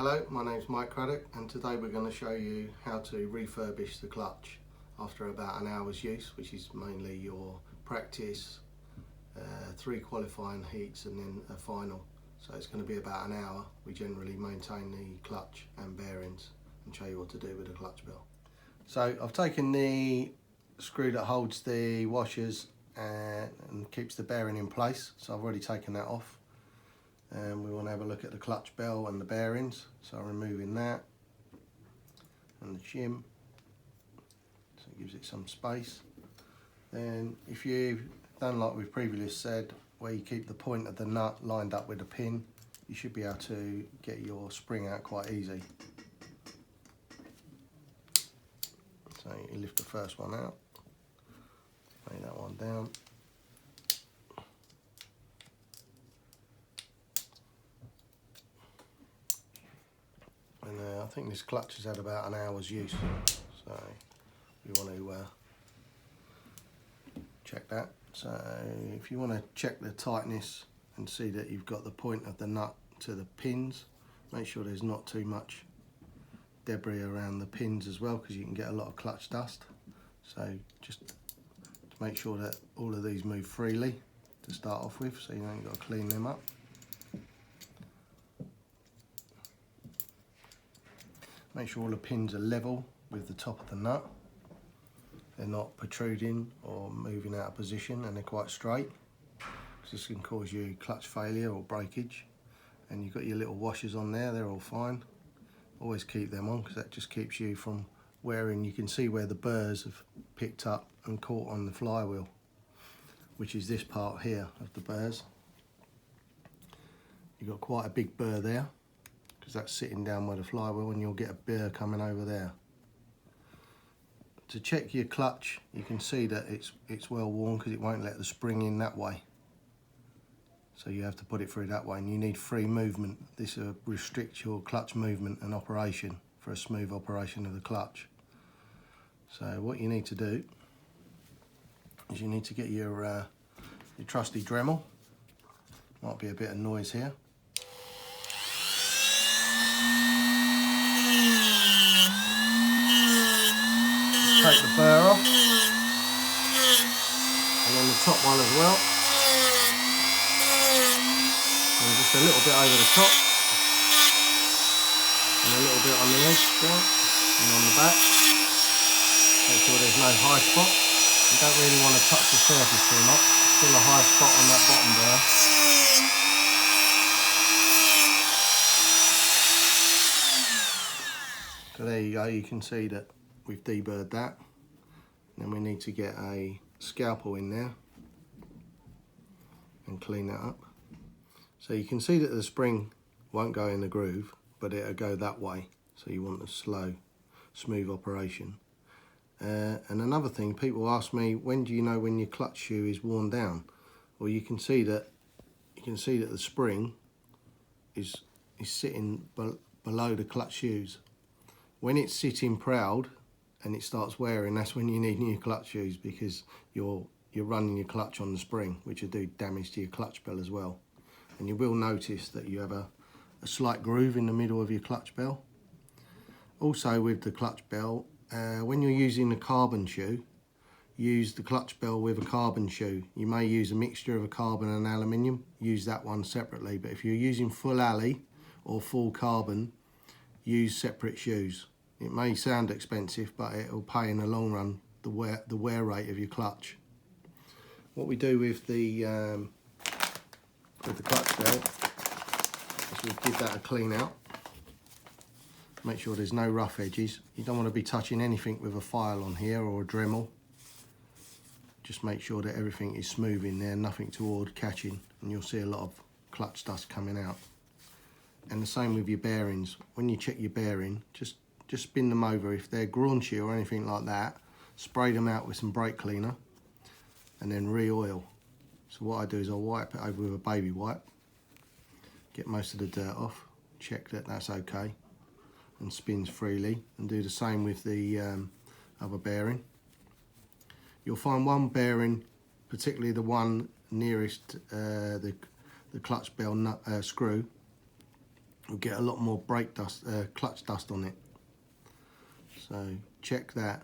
Hello, my name is Mike Cradock, and today we're going to show you how to refurbish the clutch after about an hour's use, which is mainly your practice, 3 qualifying heats and then a final. So it's going to be about an hour. We generally maintain the clutch and bearings and show you what to do with the clutch bell. So I've taken the screw that holds the washers and keeps the bearing in place, so I've already taken that off. And we want to have a look at the clutch bell and the bearings, so I'm removing that and the shim, so it gives it some space. Then if you've done like we've previously said, where you keep the point of the nut lined up with the pin, you should be able to get your spring out quite easy. So you lift the first one out, lay that one down. And I think this clutch has had about an hour's use, so you want to check that. So if you want to check the tightness and see that you've got the point of the nut to the pins, make sure there's not too much debris around the pins as well, because you can get a lot of clutch dust. So just to make sure that all of these move freely to start off with, so you ain't got to clean them up. Make sure all the pins are level with the top of the nut. They're not protruding or moving out of position, and they're quite straight, because this can cause you clutch failure or breakage. And you've got your little washers on there, they're all fine. Always keep them on, because that just keeps you from wearing. You can see where the burrs have picked up and caught on the flywheel, which is this part here of the burrs. You've got quite a big burr there, because that's sitting down where the flywheel, and you'll get a burr coming over there. To check your clutch, you can see that it's well worn, because it won't let the spring in that way. So you have to put it through that way, and you need free movement. This will restrict your clutch movement and operation for a smooth operation of the clutch. So what you need to do is you need to get your trusty Dremel. Might be a bit of noise here. Take the burr off, and then the top one as well, and just a little bit over the top, and a little bit on the edge there, and on the back. Make sure there's no high spot. You don't really want to touch the surface too much. Still a high spot on that bottom burr. So there you go, you can see that we've deburred that. Then we need to get a scalpel in there and clean that up. So you can see that the spring won't go in the groove, but it'll go that way. So you want a slow, smooth operation. And another thing, people ask me, when do you know when your clutch shoe is worn down? Well, you can see that the spring is sitting below the clutch shoes. When it's sitting proud and it starts wearing, that's when you need new clutch shoes, because you're running your clutch on the spring, which will do damage to your clutch bell as well. And you will notice that you have a slight groove in the middle of your clutch bell. Also with the clutch bell, when you're using a carbon shoe, use the clutch bell with a carbon shoe. You may use a mixture of a carbon and aluminium, use that one separately. But if you're using full alley or full carbon, use separate shoes. It may sound expensive, but it will pay in the long run, the wear rate of your clutch. What we do with the clutch bell is we give that a clean out. Make sure there's no rough edges. You don't want to be touching anything with a file on here or a Dremel. Just make sure that everything is smooth in there, nothing toward catching, and you'll see a lot of clutch dust coming out. And the same with your bearings. When you check your bearing, just spin them over. If they're graunchy or anything like that, spray them out with some brake cleaner and then re-oil. So what I do is I wipe it over with a baby wipe, get most of the dirt off, check that that's okay and spins freely, and do the same with the other bearing. You'll find one bearing, particularly the one nearest the clutch bell nut, screw, will get a lot more brake dust, clutch dust on it. So check that,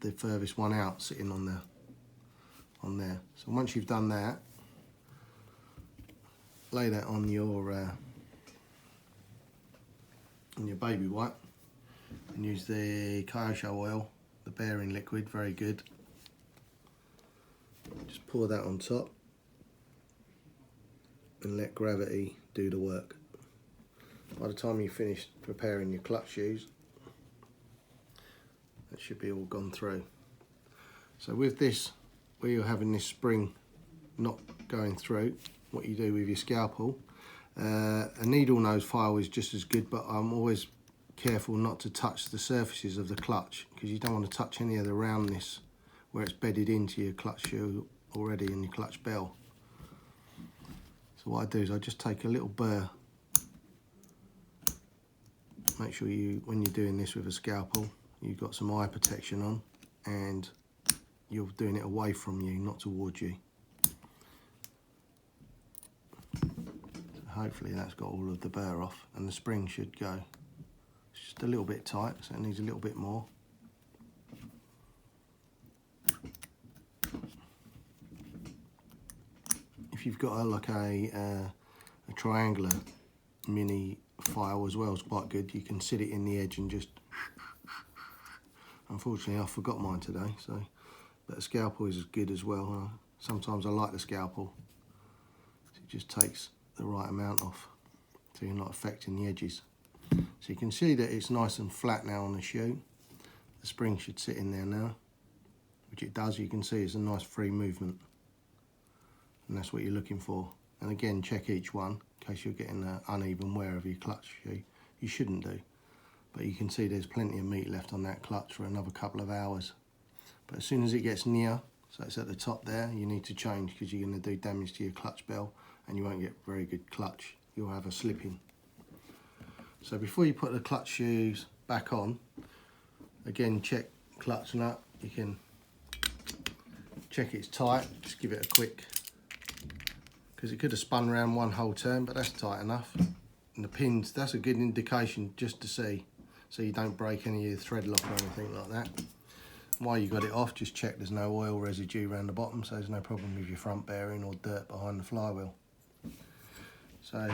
the furthest one out sitting on there. So once you've done that, lay that on your baby wipe and use the Kyosho oil, the bearing liquid, very good. Just pour that on top and let gravity do the work. By the time you finish preparing your clutch shoes, that should be all gone through. So with this, where you're having this spring not going through, what you do with your scalpel, a needle nose file is just as good, but I'm always careful not to touch the surfaces of the clutch, because you don't want to touch any of the roundness where it's bedded into your clutch shoe already and your clutch bell. So what I do is I just take a little burr. Make sure when you're doing this with a scalpel, you've got some eye protection on and you're doing it away from you, not towards you. So hopefully that's got all of the burr off and the spring should go. It's just a little bit tight, so it needs a little bit more. If you've got like a triangular mini file as well, it's quite good. You can sit it in the edge and just... Unfortunately, I forgot mine today, but a scalpel is good as well. Sometimes I like the scalpel. It just takes the right amount off, so you're not affecting the edges. So you can see that it's nice and flat now on the shoe. The spring should sit in there now, which it does. You can see it's a nice free movement, and that's what you're looking for. And again, check each one in case you're getting an uneven wear of your clutch shoe. You shouldn't do, but you can see there's plenty of meat left on that clutch for another couple of hours. But as soon as it gets near, so it's at the top there, you need to change, because you're going to do damage to your clutch bell and you won't get very good clutch. You'll have a slipping. So before you put the clutch shoes back on, again check clutch nut. You can check it's tight, just give it a quick, because it could have spun around one whole turn, but that's tight enough. And the pins, that's a good indication just to see, so you don't break any of your thread lock or anything like that. While you got it off, just check there's no oil residue around the bottom, so there's no problem with your front bearing or dirt behind the flywheel. So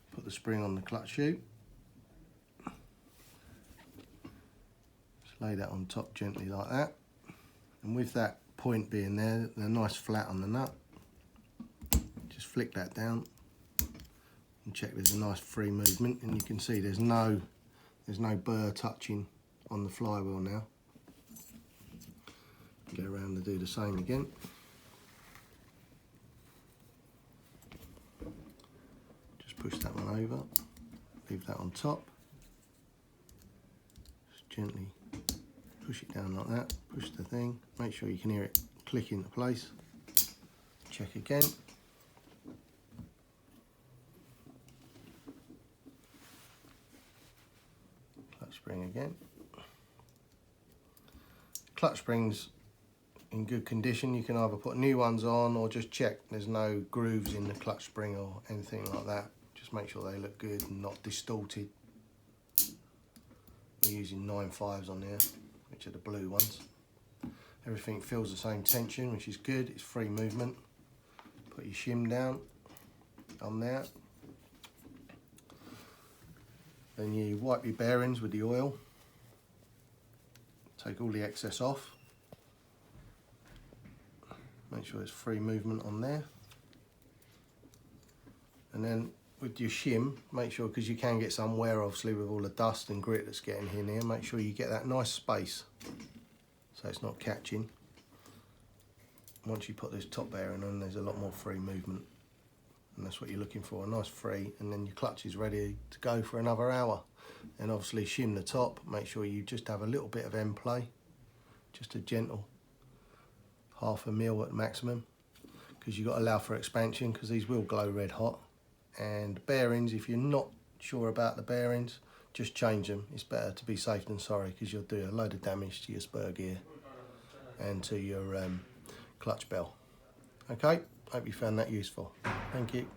put the spring on the clutch shoe, just lay that on top gently like that, and with that point being there, they're nice flat on the nut, just flick that down and check there's a nice free movement, and you can see there's no burr touching on the flywheel now. Go around and do the same again. Just push that one over, leave that on top, just gently push it down like that, push the thing, make sure you can hear it click into place. Check again. Clutch spring again. Clutch springs in good condition. You can either put new ones on or just check there's no grooves in the clutch spring or anything like that. Just make sure they look good and not distorted. We're using 9.5s on there, which are the blue ones. Everything feels the same tension, which is good. It's free movement. Put your shim down on there. Then you wipe your bearings with the oil. Take all the excess off. Make sure there's free movement on there. And then with your shim, make sure, because you can get some wear obviously with all the dust and grit that's getting in here, make sure you get that nice space so it's not catching. Once you put this top bearing on, there's a lot more free movement, and that's what you're looking for, a nice free, and then your clutch is ready to go for another hour. And obviously shim the top, make sure you just have a little bit of end play, just a gentle 1/2 mil at maximum, because you've got to allow for expansion, because these will glow red hot. And bearings, if you're not sure about the bearings, just change them. It's better to be safe than sorry, because you'll do a load of damage to your spur gear and to your clutch bell. Okay, hope you found that useful. Thank you.